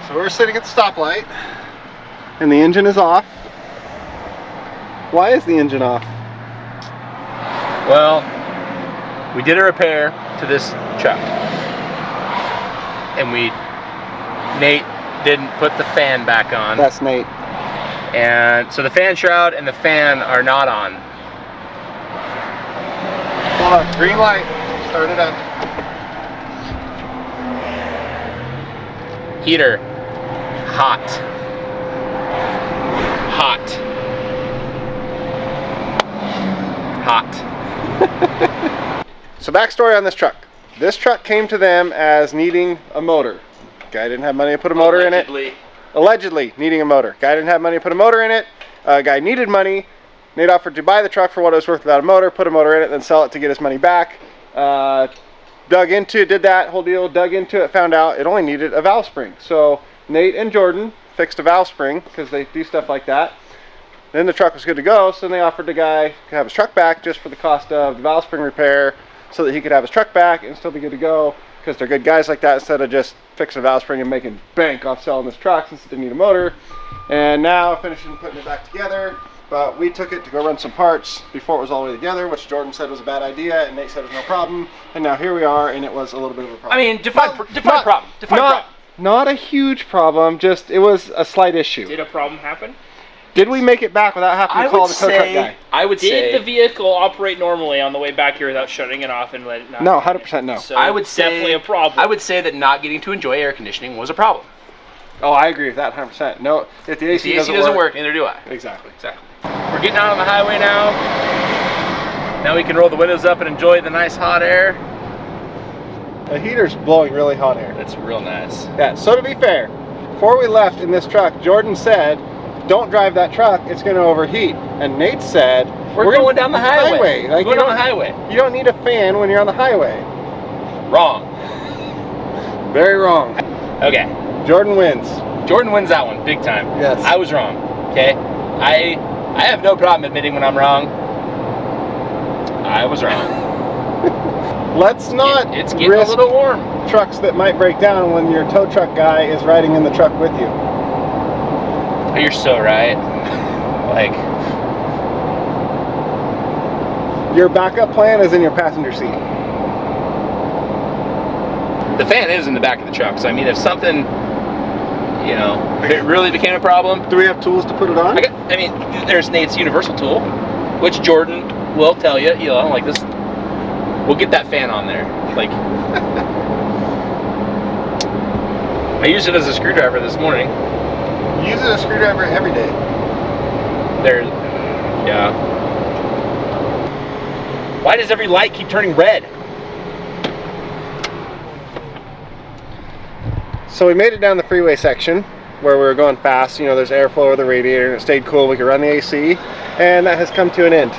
So we're sitting at the stoplight, and the engine is off. Why is the engine off? Well, we did a repair to this truck, and Nate didn't put the fan back on. That's Nate. And so the fan shroud and the fan are not on. Hold on, green light. Start it up. Heater. Hot. Hot. Hot. So backstory on this truck. This truck came to them as needing a motor. Guy didn't have money to put a motor in it. Allegedly needing a motor. Guy didn't have money to put a motor in it. Guy needed money. Nate offered to buy the truck for what it was worth without a motor, put a motor in it, then sell it to get his money back. Dug into it, did that whole deal, dug into it, found out it only needed a valve spring. So Nate and Jordan fixed a valve spring because they do stuff like that. Then the truck was good to go, so then they offered the guy to have his truck back just for the cost of the valve spring repair so that he could have his truck back and still be good to go, because they're good guys like that, instead of just fixing a valve spring and making bank off selling this truck since it didn't need a motor. And now finishing putting it back together, but we took it to go run some parts before it was all the way together, which Jordan said was a bad idea and Nate said it was no problem, and now here we are, and it was a little bit of a problem. I mean, define problem. Not a huge problem, just it was a slight issue. Did a problem happen? Did we make it back without having to call the tow truck guy? I would say. Did the vehicle operate normally on the way back here without shutting it off and letting it not? No, 100% no. So I would say definitely a problem. I would say that not getting to enjoy air conditioning was a problem. Oh, I agree with that 100%. No, if the AC, doesn't work, neither do I. Exactly. We're getting out on the highway now. Now we can roll the windows up and enjoy the nice hot air. The heater's blowing really hot air. That's real nice. Yeah, so to be fair, before we left in this truck, Jordan said, don't drive that truck, it's going to overheat. And Nate said, we're going down the highway. Like, we're going down the highway. You don't need a fan when you're on the highway. Wrong. Very wrong. Okay. Jordan wins. Jordan wins that one, big time. Yes. I was wrong, okay? I have no problem admitting when I'm wrong. I was wrong. Let's not it's getting risk a little warm. Trucks that might break down when your tow truck guy is riding in the truck with you. You're so right. Like, your backup plan is in your passenger seat. the fan is in the back of the truck, so I mean, if something, you know, if it really became a problem. Do we have tools to put it on? I mean, there's Nate's universal tool, which Jordan will tell you, you know, like this, we'll get that fan on there. Like, I used it as a screwdriver this morning. You use it as a screwdriver every day. There, yeah. Why does every light keep turning red? So we made it down the freeway section where we were going fast. You know, there's airflow over the radiator and it stayed cool. We could run the AC, and that has come to an end.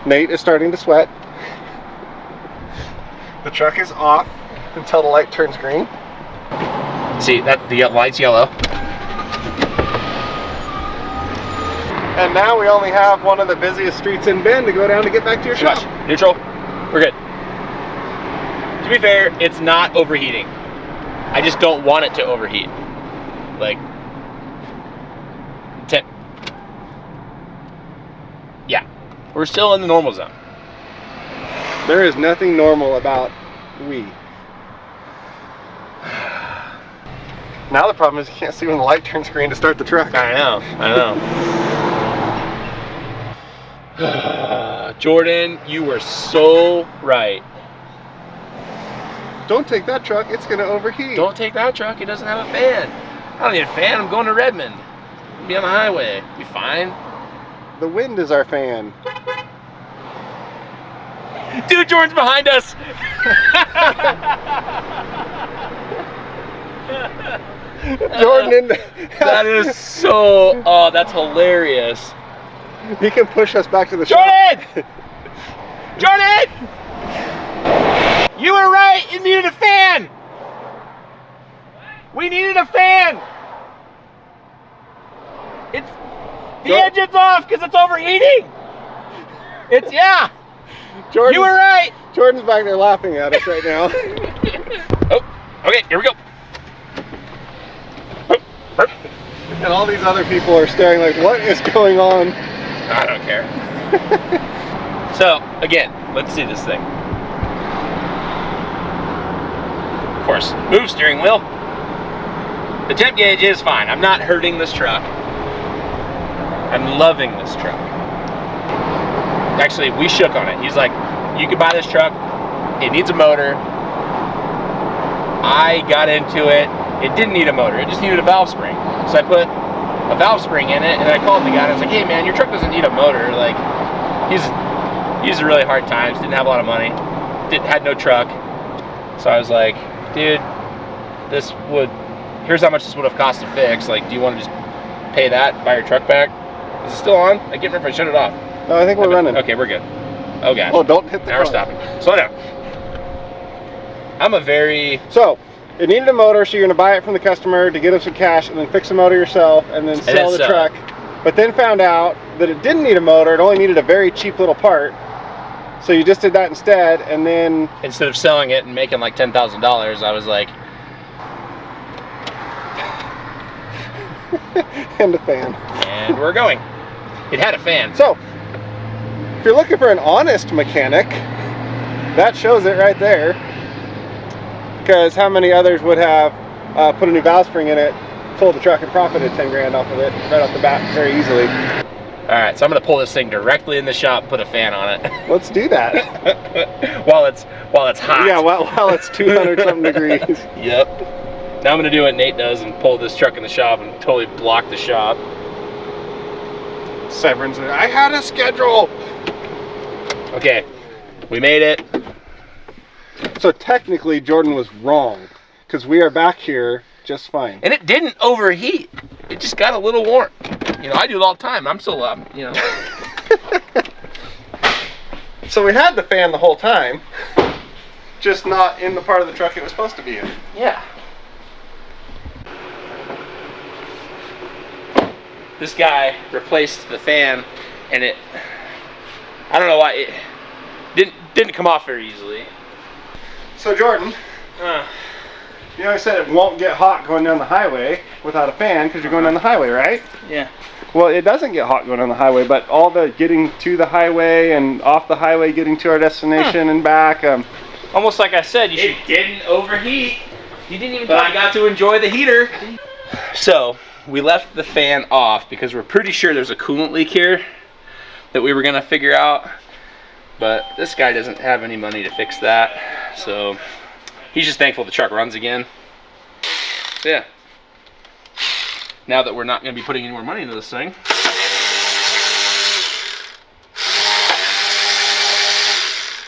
Nate is starting to sweat. The truck is off until the light turns green. See, that the light's yellow. And now we only have one of the busiest streets in Bend to go down to get back to your shop. Neutral. We're good. To be fair, it's not overheating. I just don't want it to overheat. Like, yeah, we're still in the normal zone. There is nothing normal about we. Now the problem is you can't see when the light turns green to start the truck. I know. Jordan, you were so right. Don't take that truck, it's gonna overheat. Don't take that truck, it doesn't have a fan. I don't need a fan, I'm going to Redmond. I'll be on the highway, be fine. The wind is our fan. Dude, Jordan's behind us. Jordan, that is so, oh, that's hilarious. He can push us back to the shop. Jordan! Jordan! You were right, you needed a fan. We needed a fan. The engine's off because it's overheating. It's, yeah. Jordan's, you were right. Jordan's back there laughing at us right now. Oh, okay, here we go. and all these other people are staring like, what is going on? I don't care. So, again, let's see this thing. Of course, move steering wheel. The temp gauge is fine. I'm not hurting this truck. I'm loving this truck. Actually, we shook on it. He's like, you can buy this truck. It needs a motor. I got into it. It didn't need a motor. It just needed a valve spring. So I put a valve spring in it, and then I called the guy and I was like, hey man, your truck doesn't need a motor. Like, he's a really hard times, didn't have a lot of money, had no truck. So I was like, dude, here's how much this would have cost to fix. Like, do you want to just pay that, buy your truck back? Is it still on? I can't remember if I shut it off. No, I think we're running. Okay, we're good. Oh gosh. Oh, don't hit the Now we're stopping. Slow down. So, it needed a motor, so you're going to buy it from the customer to get him some cash and then fix the motor yourself and then sell the truck. But then found out that it didn't need a motor, it only needed a very cheap little part. So you just did that instead, and then... Instead of selling it and making like $10,000, I was like... and a fan. And we're going. It had a fan. So, if you're looking for an honest mechanic, that shows it right there. Because how many others would have put a new valve spring in it, sold the truck and profited 10 grand off of it right off the bat very easily. Alright, so I'm going to pull this thing directly in the shop and put a fan on it. Let's do that. while it's hot. Yeah, while it's 200 something degrees. Yep. Now I'm going to do what Nate does and pull this truck in the shop and totally block the shop. Severin's there. I had a schedule. Okay, we made it. So technically Jordan was wrong, because we are back here just fine. And it didn't overheat. It just got a little warm. You know, I do it all the time. I'm still up, you know. So we had the fan the whole time, just not in the part of the truck it was supposed to be in. Yeah. This guy replaced the fan, and I don't know why, it didn't come off very easily. So Jordan, you know I said it won't get hot going down the highway without a fan because you're going down the highway, right? Yeah. Well, it doesn't get hot going down the highway, but all the getting to the highway and off the highway, getting to our destination and back. Almost like I said, It didn't overheat. You didn't even. But I got to enjoy the heater. So we left the fan off because we're pretty sure there's a coolant leak here that we were gonna figure out. But this guy doesn't have any money to fix that, so he's just thankful the truck runs again. So yeah. Now that we're not going to be putting any more money into this thing.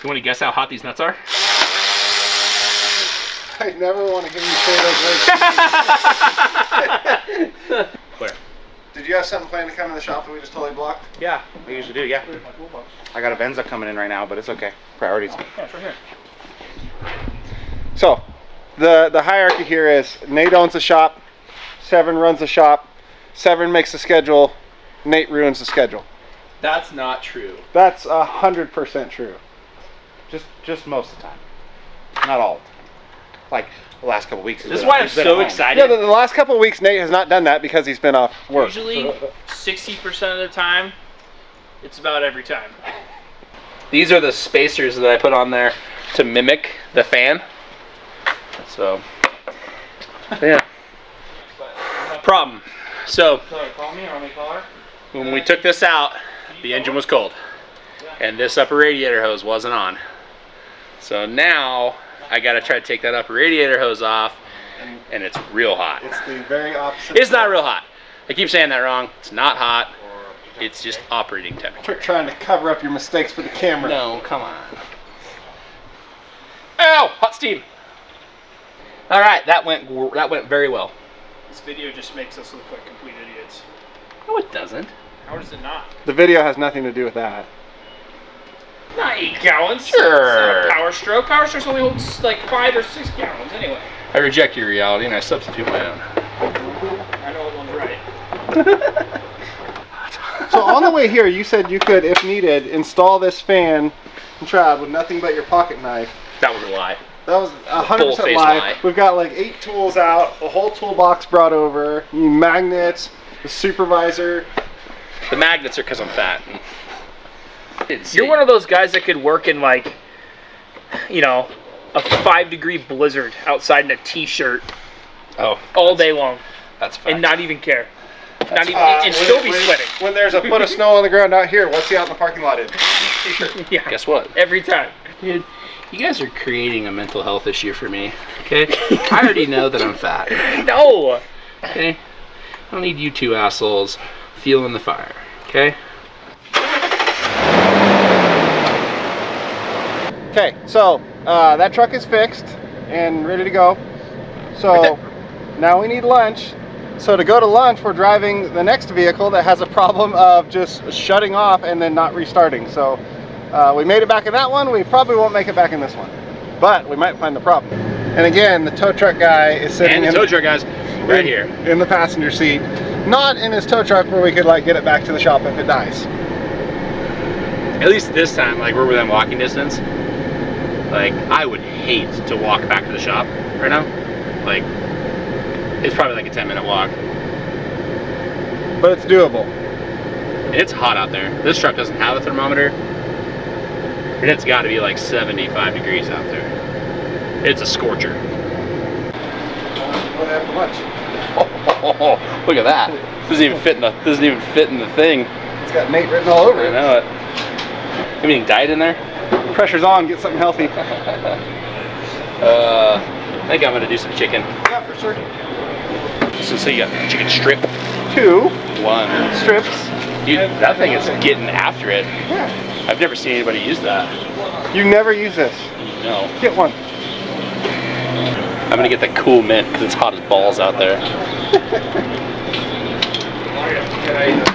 You want to guess how hot these nuts are? I never want to hear you say those words. Where? Did you have something planned to come in the shop that we just totally blocked? Yeah, we usually do, yeah. I got a Venza coming in right now, but it's okay. Priorities. Yeah, it's right here. So, the hierarchy here is Nate owns the shop, Severin runs the shop, Severin makes the schedule, Nate ruins the schedule. That's not true. That's 100% true. Just most of the time. Not all the time. Like the last couple weeks. This is why I'm so excited. Yeah, the last couple of weeks Nate has not done that because he's been off work. Usually, 60% of the time, it's about every time. These are the spacers that I put on there to mimic the fan. So, yeah. Problem. So, Call me or let me call her? when we took this out, the engine was cold. And this upper radiator hose wasn't on. So now, I gotta try to take that upper radiator hose off, and it's real hot. It's the very opposite. It's not real hot. I keep saying that wrong. It's not hot. It's just operating temperature. You're trying to cover up your mistakes for the camera. No, come on. Ow! Hot steam. All right, that went very well. This video just makes us look like complete idiots. No, it doesn't. How does it not? The video has nothing to do with that. Not 8 gallons. Sure. It's not a Power Stroke. Power Stroke only holds like 5 or 6 gallons anyway. I reject your reality and I substitute my own. I know what one's right. So on the way here, you said you could, if needed, install this fan and trap with nothing but your pocket knife. That was a lie. That was 100% Full-face lie. lie. We've got like 8 tools out, a whole toolbox brought over, magnets, the supervisor. The magnets are because I'm fat. You're one of those guys that could work in like, you know, a 5-degree blizzard outside in a t-shirt all day long. That's fine. And not even care. Not even, and still be sweating. When there's a foot of snow on the ground out here, what's he out in the parking lot in? T-shirt. Yeah. Guess what? Every time. Dude, you guys are creating a mental health issue for me, okay? I already know that I'm fat. No. Okay? I don't need you two assholes fueling the fire, okay? Okay, so that truck is fixed and ready to go. So now we need lunch. So to go to lunch, we're driving the next vehicle that has a problem of just shutting off and then not restarting. So we made it back in that one. We probably won't make it back in this one, but we might find the problem. And again, the tow truck guy is sitting And the tow truck guy's right here in the passenger seat, not in his tow truck where we could like get it back to the shop if it dies. At least this time, like we're within walking distance. Like I would hate to walk back to the shop right now. Like it's probably like a 10-minute walk. But it's doable. It's hot out there. This truck doesn't have a thermometer. And it's got to be like 75 degrees out there. It's a scorcher. What have for lunch? Oh, look at that. Doesn't even fit in the thing. It's got Nate written all over I it. know it. Anything died in there? Pressure's on, get something healthy. I think I'm gonna do some chicken. Yeah, for sure. So you got chicken strip. 2 1. strips. Dude, that thing is getting after it. Yeah. I've never seen anybody use that. You never use this. No. Get one. I'm gonna get the cool mint because it's hot as balls out there.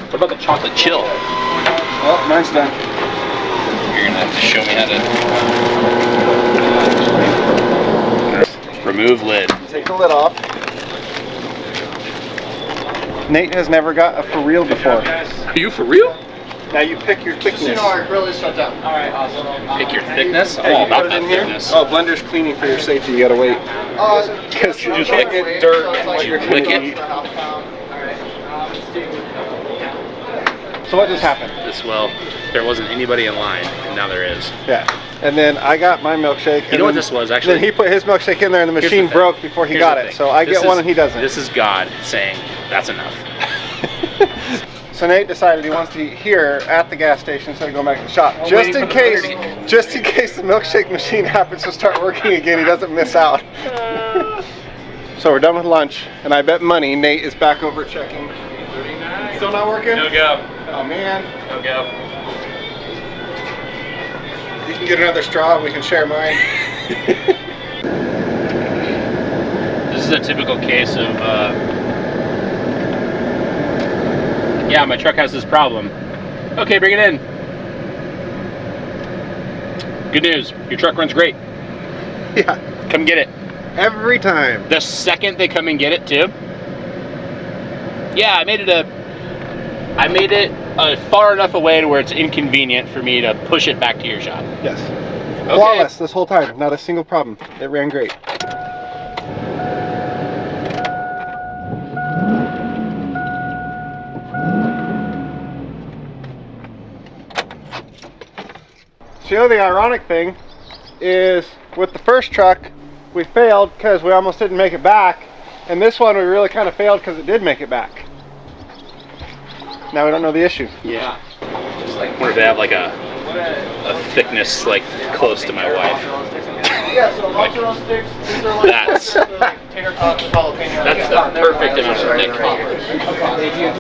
What about the chocolate chill? Oh, mine's done. You're gonna have to show me how to remove lid. Take the lid off. Nate has never got a for real before. Are you for real? Now you pick your thickness. Our grill is shut down. All right, awesome. Pick your thickness? I'm Hey, all you about put it that in here? thickness. Oh, blender's cleaning for your safety. You gotta wait. Because you just like get dirt and what you're Lick gonna it? eat. So what just happened? Well, there wasn't anybody in line, and now there is. Yeah. And then I got my milkshake. You know what this was, actually? Then he put his milkshake in there and the Here's the machine thing. broke before he Here's got the it. thing. So I This get one is- and he doesn't. This is God saying, that's enough. So Nate decided he wants to eat here at the gas station instead of going back to the shop. Just in case the milkshake machine happens to start working again, he doesn't miss out. So we're done with lunch, and I bet money Nate is back over checking. Still not working? No go. Oh man. No go. You can get another straw and we can share mine. This is a typical case of, yeah, my truck has this problem. Okay, bring it in. Good news, your truck runs great. Yeah. Come get it. Every time. The second they come and get it too. Yeah, I made it far enough away to where it's inconvenient for me to push it back to your shop. Yes. Okay. Flawless this whole time. Not a single problem. It ran great. So, you know, the ironic thing is with the first truck, we failed because we almost didn't make it back. And this one, we really kind of failed because it did make it back. Now we don't know the issue. Yeah. Just like, what if they have like a thickness like close to my wife? Yeah, so mozzarella sticks, these are like That's tater tots with jalapeno. the perfect amount of thick.